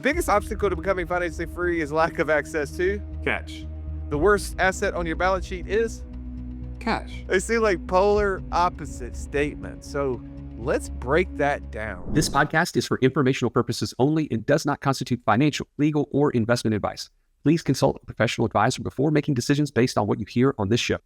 biggest obstacle to becoming financially free is lack of access to Cash. the worst asset on your balance sheet is. Cash. They seem like polar opposite statements. So let's break that down. This podcast is for informational purposes only and does not constitute financial, legal, or investment advice. Please consult a professional advisor before making decisions based on what you hear on this show.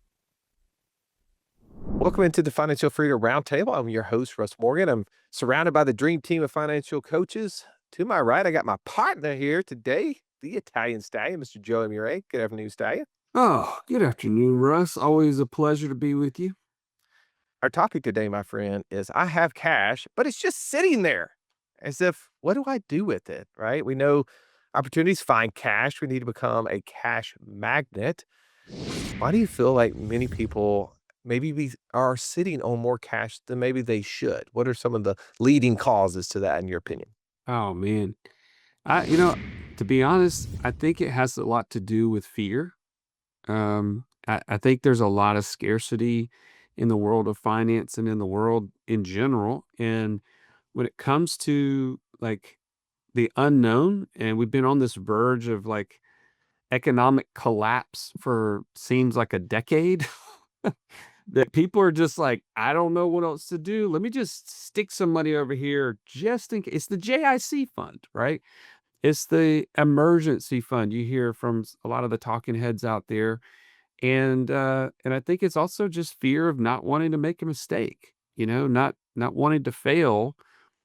Welcome into the Financial Freedom Roundtable. I'm your host, Russ Morgan. I'm surrounded by the dream team of financial coaches. To my right, I got my partner here today, the Italian Stallion, Mr. Joey Murray. Good afternoon, Stallion. Oh, good afternoon, Russ. Always a pleasure to be with you. Our topic today, my friend, is I have cash, but it's just sitting there as if, what do I do with it, right? We know opportunities find cash. We need to become a cash magnet. Why do you feel like many people maybe are sitting on more cash than maybe they should? What are some of the leading causes to that, in your opinion? Oh man. To be honest, I think it has a lot to do with fear. I think there's a lot of scarcity in the world of finance and in the world in general. And when it comes to like the unknown, and we've been on this verge of like economic collapse for seems like a decade, that people are just like, I don't know what else to do. Let me just stick some money over here just in case. It's the JIC fund, right? It's the emergency fund you hear from a lot of the talking heads out there. And I think it's also just fear of not wanting to make a mistake, not wanting to fail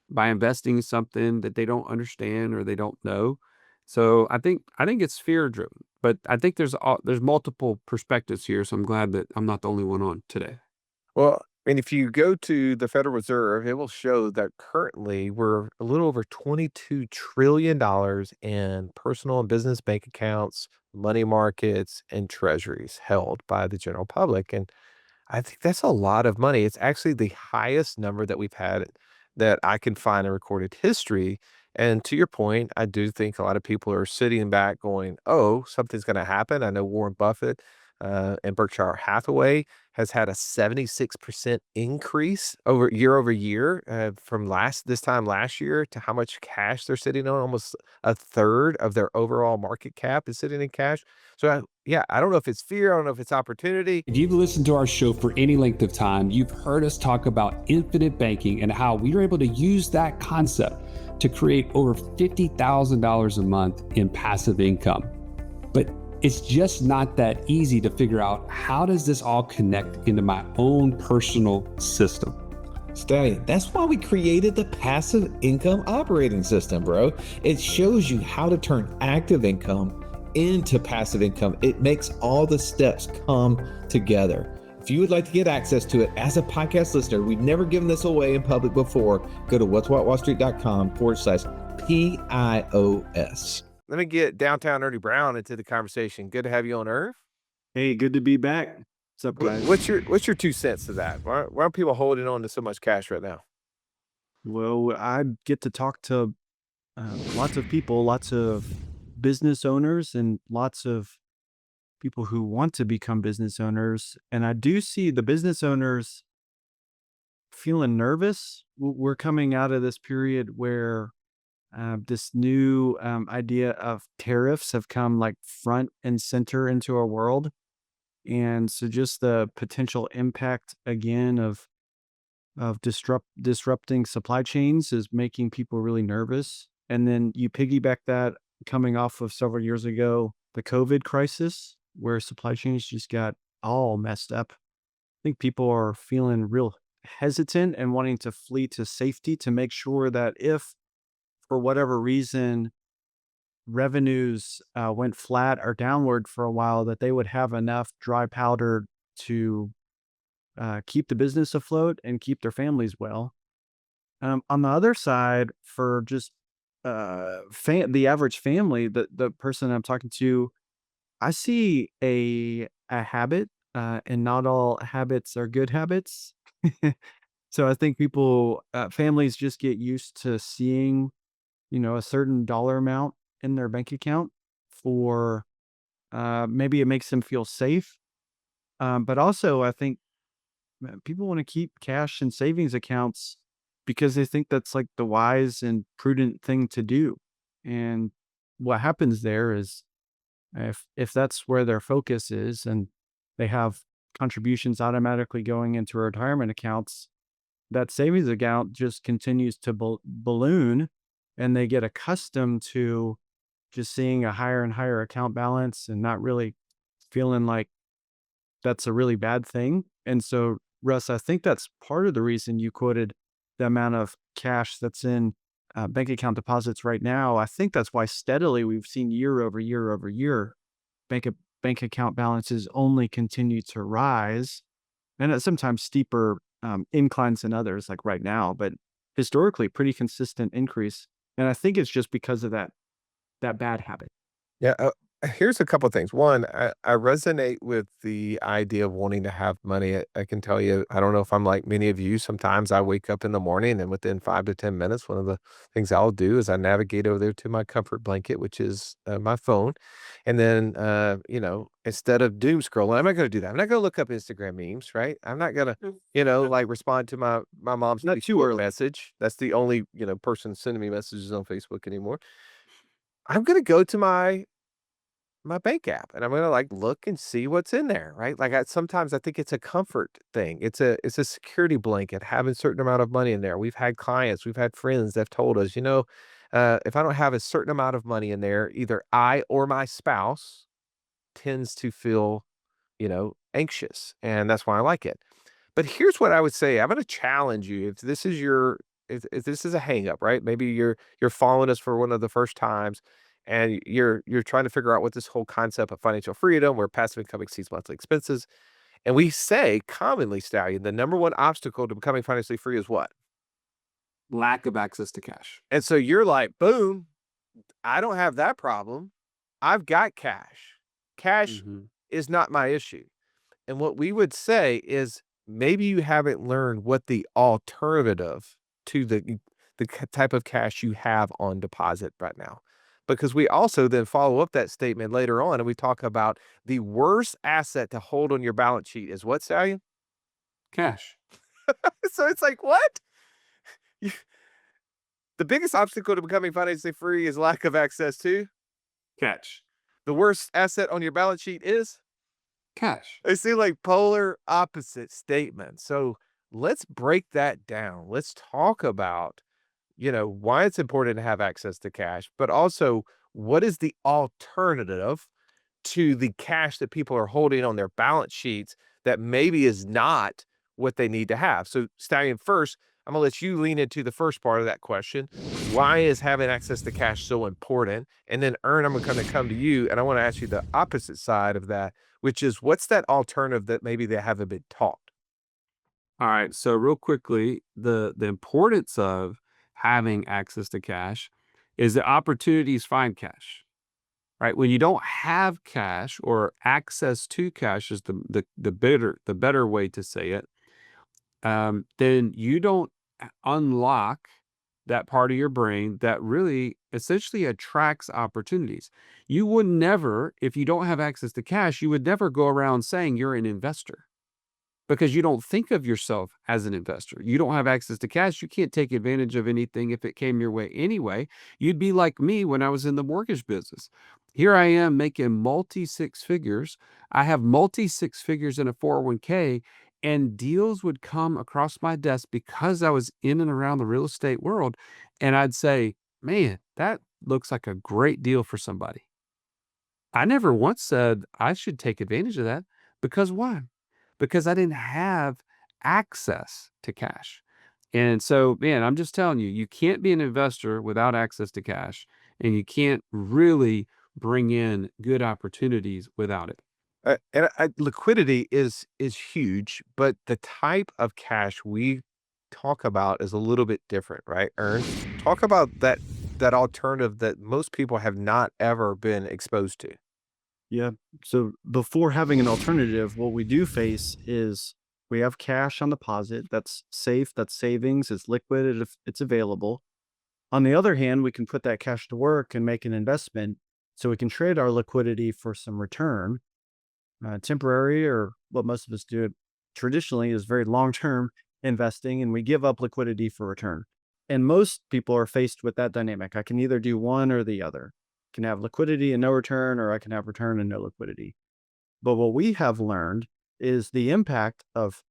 by investing in something that they don't understand or they don't know. So I think it's fear driven, but I think there's multiple perspectives here. So I'm glad that I'm not the only one on today. Well, and if you go to the Federal Reserve, it will show that currently we're a little over $22 trillion in personal and business bank accounts, money markets, and treasuries held by the general public. And I think that's a lot of money. It's actually the highest number that we've had that I can find in recorded history. And to your point, I do think a lot of people are sitting back going, oh, something's going to happen. I know Warren Buffett and Berkshire Hathaway has had a 76% increase over year from this time last year to how much cash they're sitting on. Almost a third of their overall market cap is sitting in cash. So I don't know if it's fear. I don't know if it's opportunity. If you've listened to our show for any length of time, you've heard us talk about infinite banking and how we were able to use that concept to create over $50,000 a month in passive income. But it's just not that easy to figure out, how does this all connect into my own personal system? Stallion, that's why we created the passive income operating system, bro. It shows you how to turn active income into passive income. It makes all the steps come together. If you would like to get access to it as a podcast listener, we've never given this away in public before. Go to what'swhatwallstreet.com/PIOS. Let me get downtown Ernie Brown into the conversation. Good to have you on Earth. Hey, good to be back. What's up, guys? What's your 2 cents to that? Why are people holding on to so much cash right now? Well, I get to talk to lots of people, lots of business owners, and lots of people who want to become business owners. And I do see the business owners feeling nervous. We're coming out of this period where this new idea of tariffs have come like front and center into our world. And so just the potential impact again of disrupting supply chains is making people really nervous. And then you piggyback that coming off of several years ago, the COVID crisis, where supply chains just got all messed up. I think people are feeling real hesitant and wanting to flee to safety to make sure that if for whatever reason revenues went flat or downward for a while, that they would have enough dry powder to keep the business afloat and keep their families well. On the other side, for just the average family, the person I'm talking to, I see a habit, and not all habits are good habits. So I think families just get used to seeing, a certain dollar amount in their bank account for, maybe it makes them feel safe. But also I think people want to keep cash in savings accounts because they think that's like the wise and prudent thing to do. And what happens there is if that's where their focus is and they have contributions automatically going into retirement accounts, that savings account just continues to balloon, and they get accustomed to just seeing a higher and higher account balance and not really feeling like that's a really bad thing. And so, Russ, I think that's part of the reason you quoted the amount of cash that's in bank account deposits right now. I think that's why steadily we've seen year over year over year bank bank account balances only continue to rise, and at sometimes steeper inclines than others, like right now, but historically pretty consistent increase. And I think it's just because of that bad habit. Yeah, here's a couple things. One, I resonate with the idea of wanting to have money. I can tell you, I don't know if I'm like many of you. Sometimes I wake up in the morning and within 5 to 10 minutes, one of the things I'll do is I navigate over there to my comfort blanket, which is my phone. And then, instead of doom scrolling, I'm not going to do that. I'm not going to look up Instagram memes, right? I'm not going to, like respond to my mom's Not too Facebook early. message. That's the only, person sending me messages on Facebook anymore. I'm going to go to my bank app and I'm gonna like look and see what's in there, right? Like sometimes I think it's a comfort thing. It's a security blanket having a certain amount of money in there. We've had clients, we've had friends that have told us, if I don't have a certain amount of money in there, either I or my spouse tends to feel, anxious. And that's why I like it. But here's what I would say. I'm going to challenge you. If this is a hang up, right? Maybe you're following us for one of the first times and you're trying to figure out what this whole concept of financial freedom where passive income exceeds monthly expenses. And we say commonly, Stallion, the number one obstacle to becoming financially free is what? Lack of access to cash. And so you're like, boom, I don't have that problem. I've got cash. Cash Mhm. is not my issue. And what we would say is maybe you haven't learned what the alternative to the type of cash you have on deposit right now. Because we also then follow up that statement later on and we talk about the worst asset to hold on your balance sheet is what, Stallion? Cash. So it's like, what? You- The biggest obstacle to becoming financially free is lack of access to. Cash. The worst asset on your balance sheet is. Cash. They seem like polar opposite statements. So let's break that down. Let's talk about, why it's important to have access to cash, but also what is the alternative to the cash that people are holding on their balance sheets that maybe is not what they need to have. So, Stallion, first, I'm gonna let you lean into the first part of that question. Why is having access to cash so important? And then, Ern, I'm gonna come to you, and I want to ask you the opposite side of that, which is what's that alternative that maybe they haven't been taught? All right. So real quickly, the importance of having access to cash is that opportunities find cash. Right? When you don't have cash or access to cash is the better way to say it, then you don't unlock that part of your brain that really essentially attracts opportunities. You would never, if you don't have access to cash, you would never go around saying you're an investor because you don't think of yourself as an investor. You don't have access to cash. You can't take advantage of anything if it came your way anyway. You'd be like me when I was in the mortgage business. Here I am making multi six figures. I have multi six figures in a 401k, and deals would come across my desk because I was in and around the real estate world. And I'd say, man, that looks like a great deal for somebody. I never once said I should take advantage of that because why? Because I didn't have access to cash. And so, man, I'm just telling you, you can't be an investor without access to cash, and you can't really bring in good opportunities without it. Liquidity is huge, but the type of cash we talk about is a little bit different, right, Ern? Talk about that alternative that most people have not ever been exposed to. Yeah. So before having an alternative, what we do face is we have cash on deposit that's safe, that's savings, it's liquid if it's available. On the other hand, we can put that cash to work and make an investment so we can trade our liquidity for some return, temporary, or what most of us do traditionally is very long term investing, and we give up liquidity for return. And most people are faced with that dynamic. I can either do one or the other. I can have liquidity and no return, or I can have return and no liquidity. But what we have learned is the impact of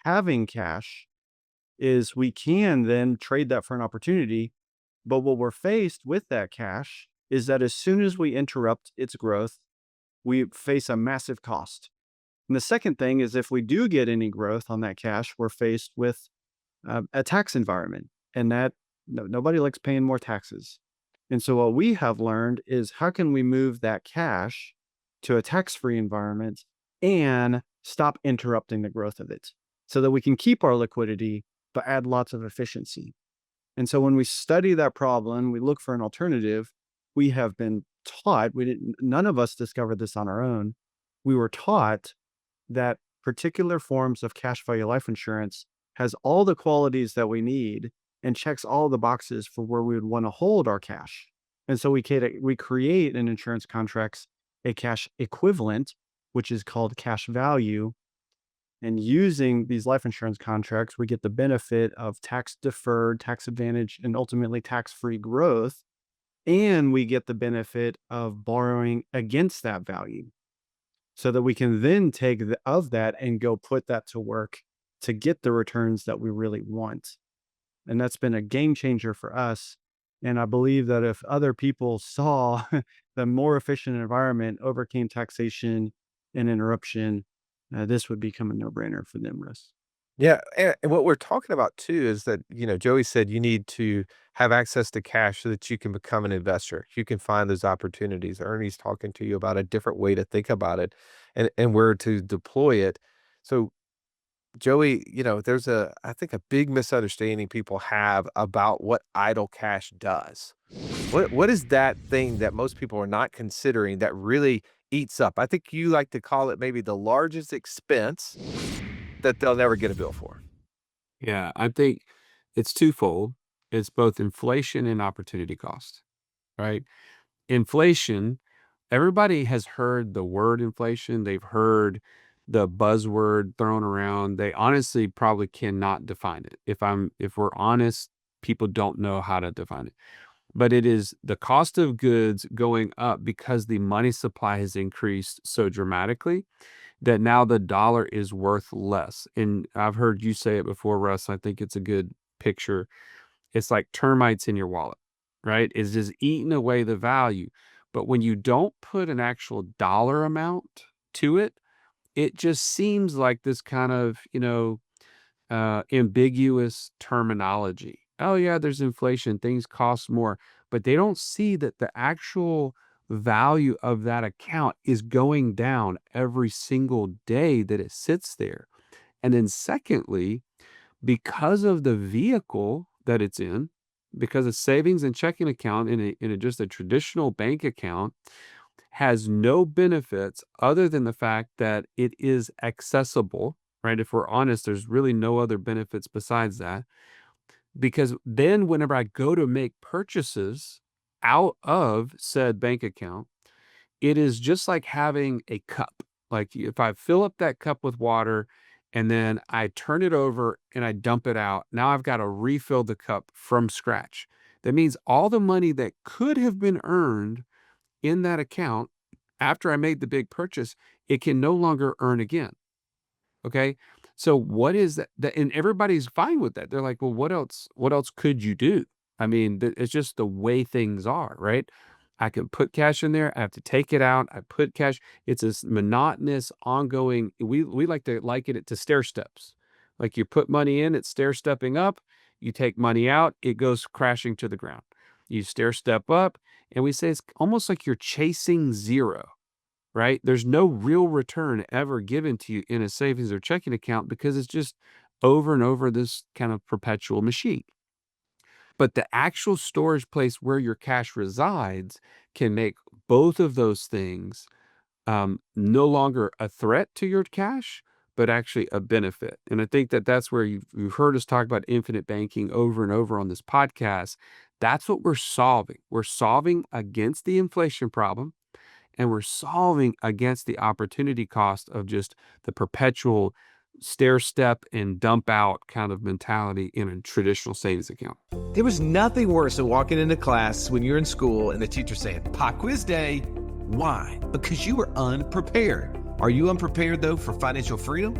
having cash is we can then trade that for an opportunity. But what we're faced with that cash is that as soon as we interrupt its growth, we face a massive cost. And the second thing is if we do get any growth on that cash, we're faced with a tax environment, and that nobody likes paying more taxes. And so what we have learned is how can we move that cash to a tax-free environment and stop interrupting the growth of it so that we can keep our liquidity but add lots of efficiency. And so when we study that problem, we look for an alternative. We have been taught, none of us discovered this on our own. We were taught that particular forms of cash value life insurance has all the qualities that we need and checks all the boxes for where we would want to hold our cash. And so we create in insurance contracts a cash equivalent, which is called cash value. And using these life insurance contracts, we get the benefit of tax deferred, tax advantage, and ultimately tax free growth. And we get the benefit of borrowing against that value so that we can then take of that and go put that to work to get the returns that we really want. And that's been a game changer for us. And I believe that if other people saw the more efficient environment overcame taxation and interruption, this would become a no-brainer for them, Russ. Yeah, and what we're talking about too is that, Joey said you need to have access to cash so that you can become an investor. You can find those opportunities. Ernie's talking to you about a different way to think about it and where to deploy it. So, Joey, there's I think a big misunderstanding people have about what idle cash does. What is that thing that most people are not considering that really eats up? I think you like to call it maybe the largest expense that they'll never get a bill for. Yeah, I think it's twofold. It's both inflation and opportunity cost, right? Inflation, everybody has heard the word inflation. They've heard the buzzword thrown around. They honestly probably cannot define it. If we're honest, people don't know how to define it. But it is the cost of goods going up because the money supply has increased so dramatically that now the dollar is worth less. And I've heard you say it before, Russ. I think it's a good picture. It's like termites in your wallet, right? It's just eating away the value. But when you don't put an actual dollar amount to it, it just seems like this kind of, ambiguous terminology. Oh, yeah, there's inflation, things cost more, but they don't see that the actual value of that account is going down every single day that it sits there. And then, secondly, because of the vehicle that it's in, because a savings and checking account in just a traditional bank account has no benefits other than the fact that it is accessible, right? If we're honest, there's really no other benefits besides that. Because then whenever I go to make purchases out of said bank account, it is just like having a cup. Like if I fill up that cup with water and then I turn it over and I dump it out, now I've got to refill the cup from scratch. That means all the money that could have been earned in that account after I made the big purchase, it can no longer earn again. Okay. So what is that? And everybody's fine with that. They're like, well, what else could you do? I mean, it's just the way things are, right? I can put cash in there. I have to take it out. I put cash. It's this monotonous, ongoing. We like to liken it to stair steps. Like you put money in, it's stair stepping up. You take money out, it goes crashing to the ground. You stair step up, and we say it's almost like you're chasing zero, right? There's no real return ever given to you in a savings or checking account because it's just over and over this kind of perpetual machine. But the actual storage place where your cash resides can make both of those things no longer a threat to your cash, but actually a benefit. And I think that that's where you've heard us talk about infinite banking over and over on this podcast. That's what we're solving. We're solving against the inflation problem, and we're solving against the opportunity cost of just the perpetual stair step and dump out kind of mentality in a traditional savings account. There was nothing worse than walking into class when you're in school and the teacher saying, "Pop quiz day." Why? Because you were unprepared. Are you unprepared, though, for financial freedom?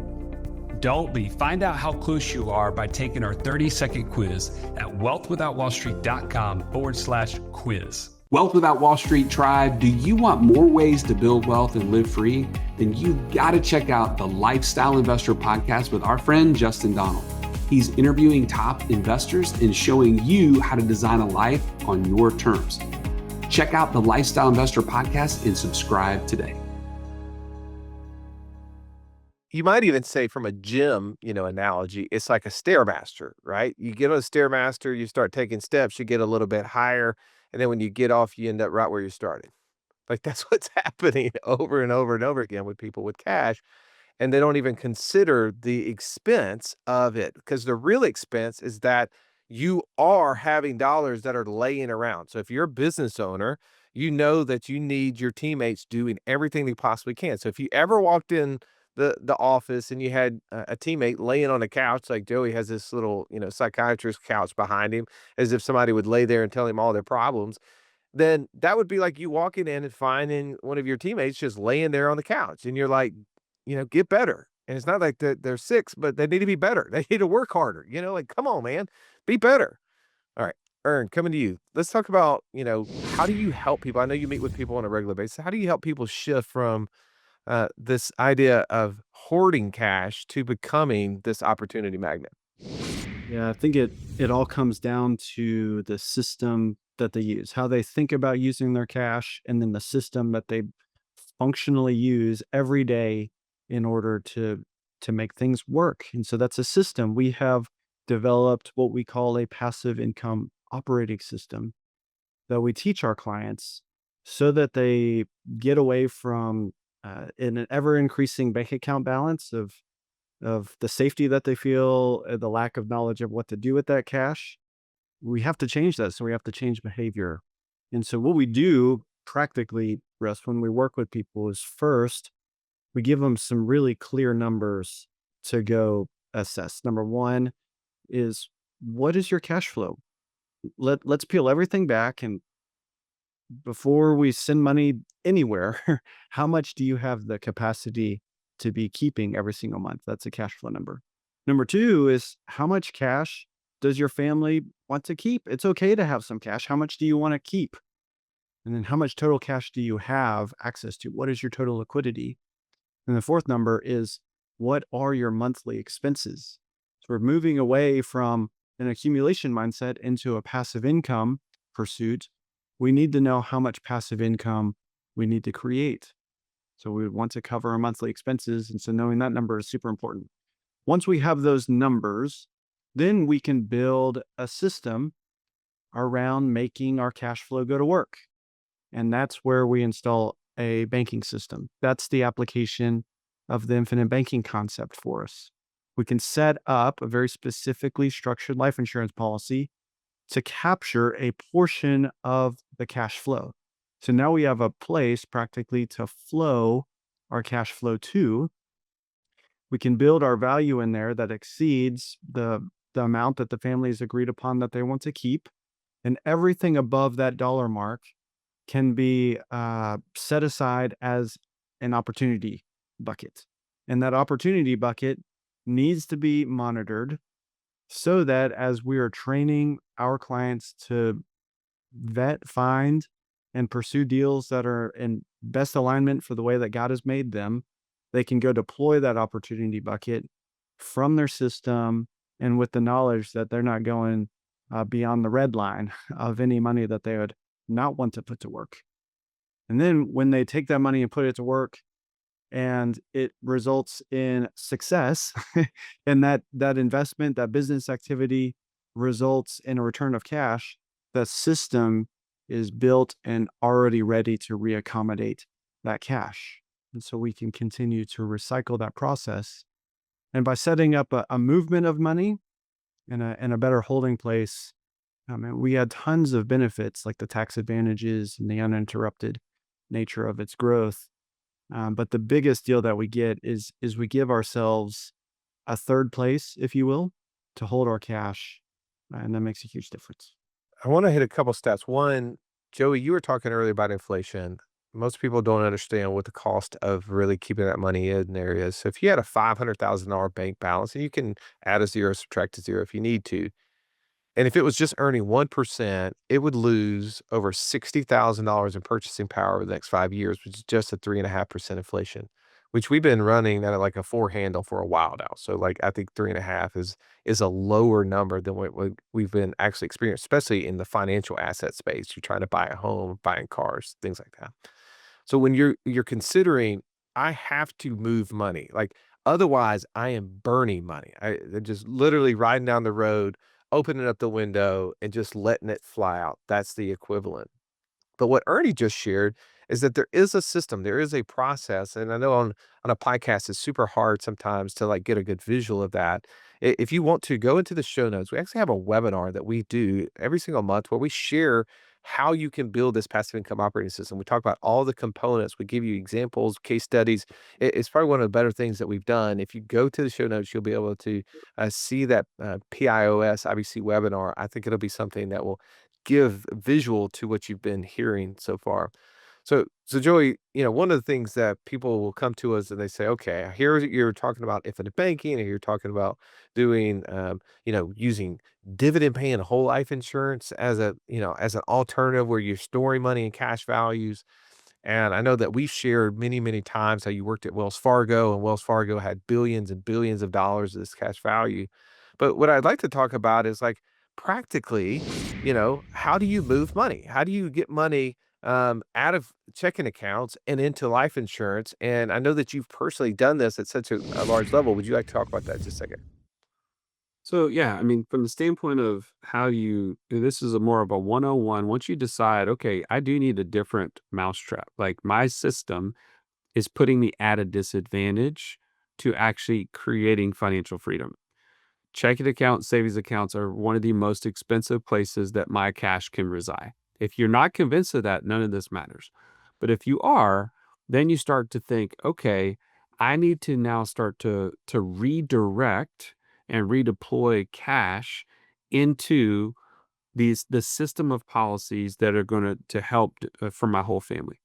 Don't be. Find out how close you are by taking our 30-second quiz at wealthwithoutwallstreet.com/quiz. Wealth Without Wall Street Tribe, do you want more ways to build wealth and live free? Then you got to check out the Lifestyle Investor Podcast with our friend Justin Donald. He's interviewing top investors and showing you how to design a life on your terms. Check out the Lifestyle Investor Podcast and subscribe today. You might even say from a gym, analogy, it's like a stairmaster, right? You get on a stairmaster, you start taking steps, you get a little bit higher, and then when you get off, you end up right where you started. Like that's what's happening over and over and over again with people with cash. And they don't even consider the expense of it because the real expense is that you are having dollars that are laying around. So if you're a business owner, you know that you need your teammates doing everything they possibly can. So if you ever walked in the office and you had a teammate laying on a couch, like Joey has this little, psychiatrist couch behind him, as if somebody would lay there and tell him all their problems, then that would be like you walking in and finding one of your teammates just laying there on the couch. And you're like, get better. And it's not like they're sick, but they need to be better. They need to work harder. Like, come on, man, be better. All right. Ern, coming to you. Let's talk about, how do you help people? I know you meet with people on a regular basis. How do you help people shift from this idea of hoarding cash to becoming this opportunity magnet? Yeah, I think it all comes down to the system that they use, how they think about using their cash, and then the system that they functionally use every day in order to make things work. And so that's a system. We have developed what we call a passive income operating system that we teach our clients so that they get away from in an ever increasing bank account balance of the safety that they feel, the lack of knowledge of what to do with that cash. We have to change that. So we have to change behavior. And so what we do practically, Russ, when we work with people is first, we give them some really clear numbers to go assess. Number one is, what is your cash flow? Let's peel everything back, and before we send money anywhere, how much do you have the capacity to be keeping every single month? That's a cash flow number. Number two is, how much cash does your family want to keep? It's okay to have some cash. How much do you want to keep? And then how much total cash do you have access to? What is your total liquidity? And the fourth number is, what are your monthly expenses? So we're moving away from an accumulation mindset into a passive income pursuit. We need to know how much passive income we need to create. So we want to cover our monthly expenses. And so knowing that number is super important. Once we have those numbers, then we can build a system around making our cash flow go to work. And that's where we install a banking system. That's the application of the infinite banking concept for us. We can set up a very specifically structured life insurance policy to capture a portion of the cash flow. So now we have a place practically to flow our cash flow to. We can build our value in there that exceeds the amount that the family has agreed upon that they want to keep. And everything above that dollar mark can be set aside as an opportunity bucket. And that opportunity bucket needs to be monitored so that as we are training our clients to vet, find, and pursue deals that are in best alignment for the way that God has made them, they can go deploy that opportunity bucket from their system and with the knowledge that they're not going beyond the red line of any money that they would not want to put to work. And then when they take that money and put it to work and it results in success and that investment, that business activity results in a return of cash, the system is built and already ready to reaccommodate that cash. And so we can continue to recycle that process. And by setting up a movement of money and a better holding place, we had tons of benefits like the tax advantages and the uninterrupted nature of its growth. But the biggest deal that we get is we give ourselves a third place, if you will, to hold our cash, and that makes a huge difference. I want to hit a couple stats. One, Joey, you were talking earlier about inflation. Most people don't understand what the cost of really keeping that money in there is. So if you had a $500,000 bank balance, and you can add a zero, subtract a zero if you need to, and if it was just earning 1%, it would lose over $60,000 in purchasing power over the next 5 years, which is just a 3.5% inflation, which we've been running at like a 4 handle for a while now. So, like, I think 3.5 is a lower number than what we've been actually experiencing, especially in the financial asset space. You're trying to buy a home, buying cars, things like that. So when you're considering, I have to move money, like, otherwise I am burning money. They're just literally riding down the road, opening up the window and just letting it fly out. That's the equivalent. But what Ernie just shared is that there is a system, there is a process, and I know on a podcast it's super hard sometimes to like get a good visual of that. If you want to go into the show notes, we actually have a webinar that we do every single month where we share how you can build this passive income operating system. We talk about all the components. We give you examples, case studies. It's probably one of the better things that we've done. If you go to the show notes, you'll be able to see that PIOS IBC webinar. I think it'll be something that will give visual to what you've been hearing so far. So Joey, one of the things that people will come to us and they say, okay, here you're talking about infinite banking, and you're talking about doing, using dividend paying whole life insurance as as an alternative where you're storing money in cash values. And I know that we've shared many, many times how you worked at Wells Fargo, and Wells Fargo had billions and billions of dollars of this cash value. But what I'd like to talk about is like practically, how do you move money? How do you get money out of checking accounts and into life insurance? And I know that you've personally done this at such a large level. Would you like to talk about that just a second? So yeah, I mean, from the standpoint of how this is a more of a 101. Once you decide, okay, I do need a different mousetrap. Like my system is putting me at a disadvantage to actually creating financial freedom. Checking accounts, savings accounts are one of the most expensive places that my cash can reside. If you're not convinced of that, none of this matters. But if you are, then you start to think, okay, I need to now start to redirect and redeploy cash into the system of policies that are going to help for my whole family.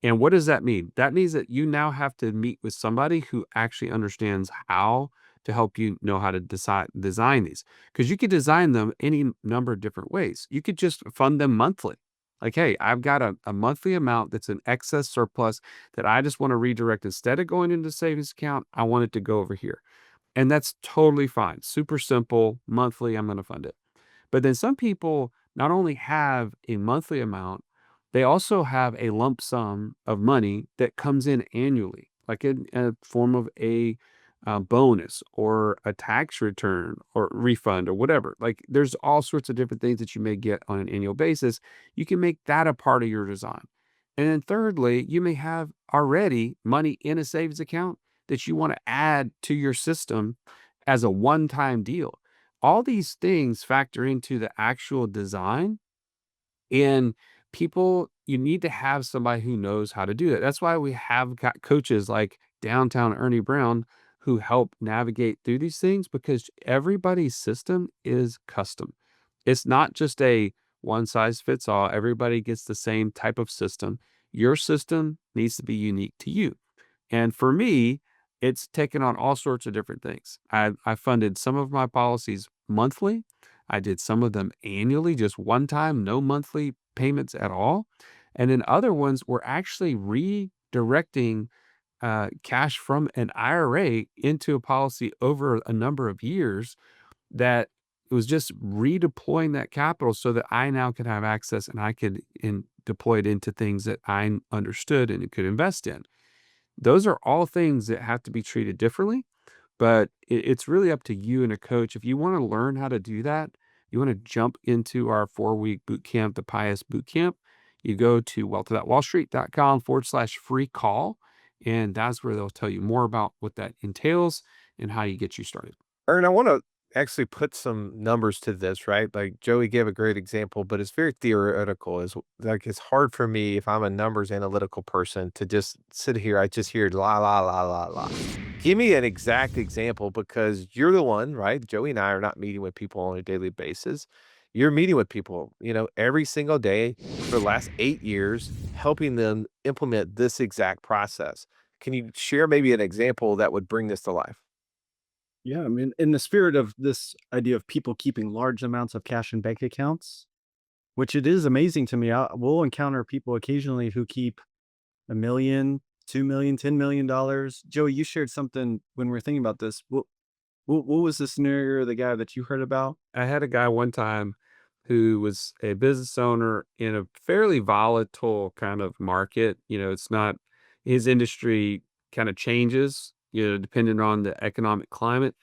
And what does that mean? That means that you now have to meet with somebody who actually understands how to help you know how to design these. Because you could design them any number of different ways. You could just fund them monthly. Like, hey, I've got a monthly amount that's an excess surplus that I just want to redirect. Instead of going into savings account, I want it to go over here. And that's totally fine. Super simple. Monthly, I'm going to fund it. But then some people not only have a monthly amount, they also have a lump sum of money that comes in annually, like in a form of a bonus or a tax return or refund or whatever. Like there's all sorts of different things that you may get on an annual basis. You can make that a part of your design. And then thirdly, you may have already money in a savings account that you want to add to your system as a one-time deal. All these things factor into the actual design, and you need to have somebody who knows how to do that. That's why we have got coaches like Downtown Ernie Brown who help navigate through these things, because everybody's system is custom. It's not just a one size fits all. Everybody gets the same type of system. Your system needs to be unique to you. And for me, it's taken on all sorts of different things. I funded some of my policies monthly. I did some of them annually, just one time, no monthly payments at all. And then other ones were actually redirecting cash from an IRA into a policy over a number of years, that it was just redeploying that capital so that I now could have access and I could deploy it into things that I understood and could invest in. Those are all things that have to be treated differently, but it's really up to you and a coach. If you want to learn how to do that, you want to jump into our 4-week boot camp, the Pius Boot Camp, you go to wealth.wallstreet.com/free call, and that's where they'll tell you more about what that entails and how you get you started. Ern, I want to actually put some numbers to this, right? Like Joey gave a great example, but it's very theoretical. Is like it's hard for me if I'm a numbers analytical person to just sit here. I just hear la la la la la. Give me an exact example because you're the one, right? Joey and I are not meeting with people on a daily basis. You're meeting with people, every single day for the last 8 years, helping them implement this exact process. Can you share maybe an example that would bring this to life? Yeah, I mean, in the spirit of this idea of people keeping large amounts of cash in bank accounts, which it is amazing to me. We'll encounter people occasionally who keep 1,000,000, 2,000,000, $10,000,000. Joey, you shared something when we were thinking about this. What was the scenario of the guy that you heard about? I had a guy one time who was a business owner in a fairly volatile kind of market. It's not his industry kind of changes, depending on the economic climate.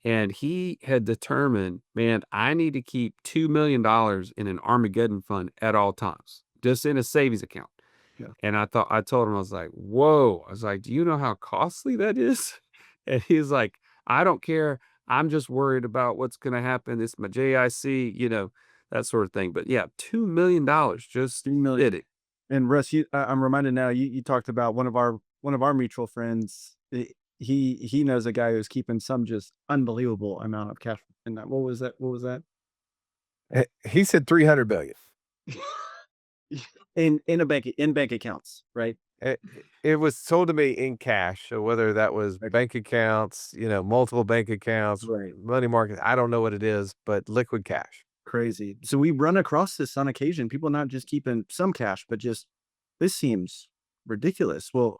And he had determined, man, I need to keep $2 million in an Armageddon fund at all times, just in a savings account. Yeah. And I told him, I was like, whoa. I was like, do you know how costly that is? And he's like, I don't care. I'm just worried about what's going to happen. It's my JIC, that sort of thing. But yeah, $2 million just 3,000,000. did it. And Russ, I'm reminded now. You talked about one of our mutual friends. He knows a guy who's keeping some just unbelievable amount of cash in that. What was that? What was that? He said 300 billion. In bank accounts, right? It was sold to me in cash, so whether that was Like, bank accounts, multiple bank accounts, right. money market, I don't know what it is, but liquid cash. Crazy. So we run across this on occasion. People not just keeping some cash, but just this seems ridiculous. Well,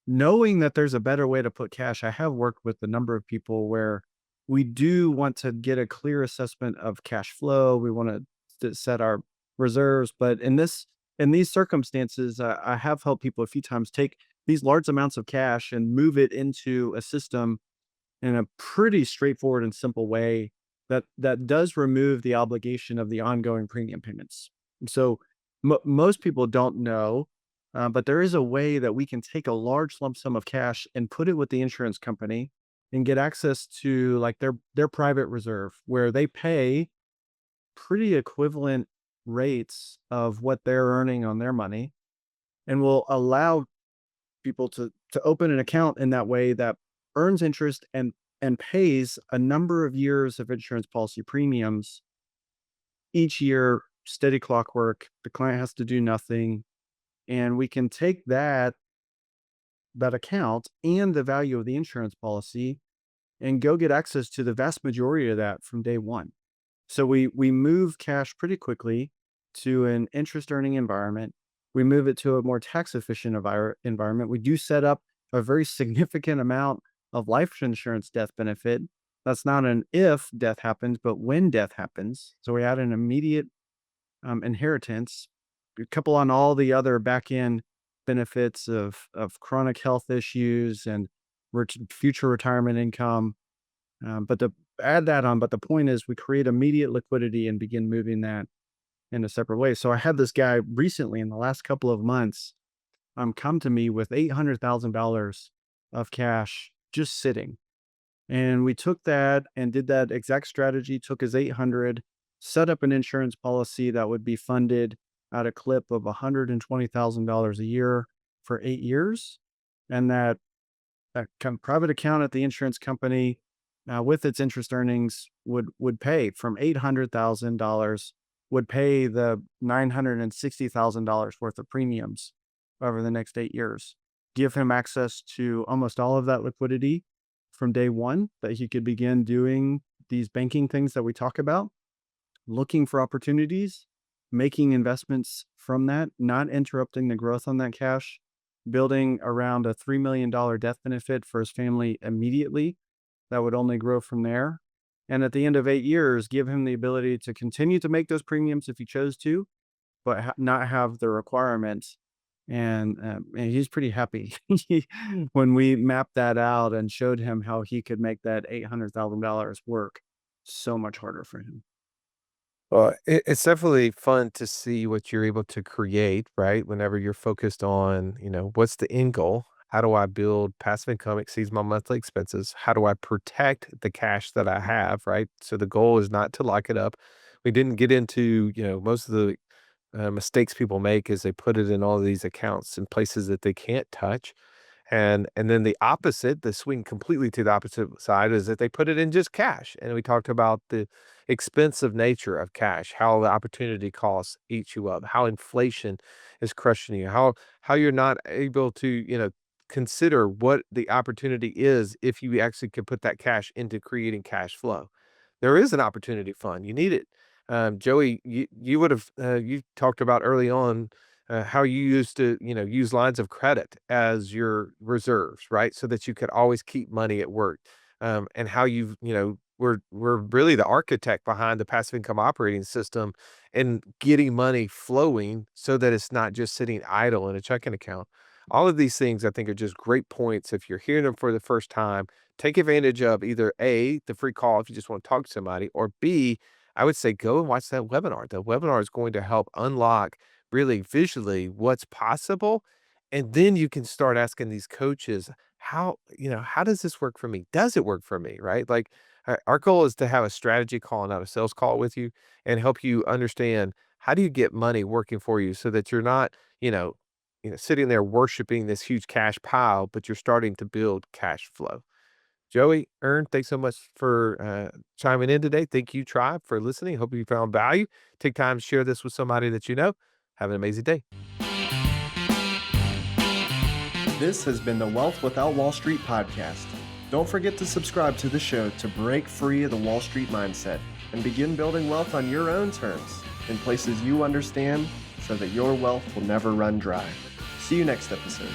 knowing that there's a better way to put cash, I have worked with a number of people where we do want to get a clear assessment of cash flow. We want to set our reserves, but in these circumstances, I have helped people a few times take these large amounts of cash and move it into a system in a pretty straightforward and simple way that does remove the obligation of the ongoing premium payments. So most people don't know, but there is a way that we can take a large lump sum of cash and put it with the insurance company and get access to like their private reserve where they pay pretty equivalent rates of what they're earning on their money and will allow people to open an account in that way that earns interest and pays a number of years of insurance policy premiums each year, steady clockwork. The client has to do nothing, and we can take that account and the value of the insurance policy and go get access to the vast majority of that from day one. So we move cash pretty quickly to an interest earning environment. We move it to a more tax efficient environment. We do set up a very significant amount of life insurance death benefit. That's not an if death happens, but when death happens. So we add an immediate inheritance, a couple on all the other back end benefits of chronic health issues and future retirement income. But to add that on, but the point is we create immediate liquidity and begin moving that in a separate way. So I had this guy recently in the last couple of months come to me with $800,000 of cash just sitting. And we took that and did that exact strategy, took his 800, set up an insurance policy that would be funded at a clip of $120,000 a year for 8 years. And that kind of private account at the insurance company with its interest earnings would pay from $800,000 would pay the $960,000 worth of premiums over the next 8 years. Give him access to almost all of that liquidity from day one, that he could begin doing these banking things that we talk about, looking for opportunities, making investments from that, not interrupting the growth on that cash, building around a $3 million death benefit for his family immediately that would only grow from there. And at the end of 8 years, give him the ability to continue to make those premiums if he chose to, but not have the requirements. And he's pretty happy when we mapped that out and showed him how he could make that $800,000 work so much harder for him. Well, it's definitely fun to see what you're able to create, right? Whenever you're focused on, what's the end goal? How do I build passive income exceeds my monthly expenses? How do I protect the cash that I have, right? So the goal is not to lock it up. We didn't get into, most of the mistakes people make is they put it in all of these accounts in places that they can't touch. And then the opposite, the swing completely to the opposite side is that they put it in just cash. And we talked about the expensive nature of cash, how the opportunity costs eat you up, how inflation is crushing you, how you're not able to, consider what the opportunity is if you actually could put that cash into creating cash flow. There is an opportunity fund. You need it. Joey, you would have you talked about early on how you used to, use lines of credit as your reserves, right? So that you could always keep money at work. And how we're really the architect behind the passive income operating system and getting money flowing so that it's not just sitting idle in a checking account. All of these things I think are just great points. If you're hearing them for the first time, take advantage of either A, the free call if you just want to talk to somebody, or B, I would say go and watch that webinar. The webinar is going to help unlock really visually what's possible. And then you can start asking these coaches, how does this work for me? Does it work for me? Right. Like our goal is to have a strategy call, not a sales call with you and help you understand how do you get money working for you so that you're not, sitting there worshiping this huge cash pile, but you're starting to build cash flow. Joey, Ern, thanks so much for chiming in today. Thank you, Tribe, for listening. Hope you found value. Take time to share this with somebody that you know. Have an amazing day. This has been the Wealth Without Wall Street podcast. Don't forget to subscribe to the show to break free of the Wall Street mindset and begin building wealth on your own terms in places you understand so that your wealth will never run dry. See you next episode.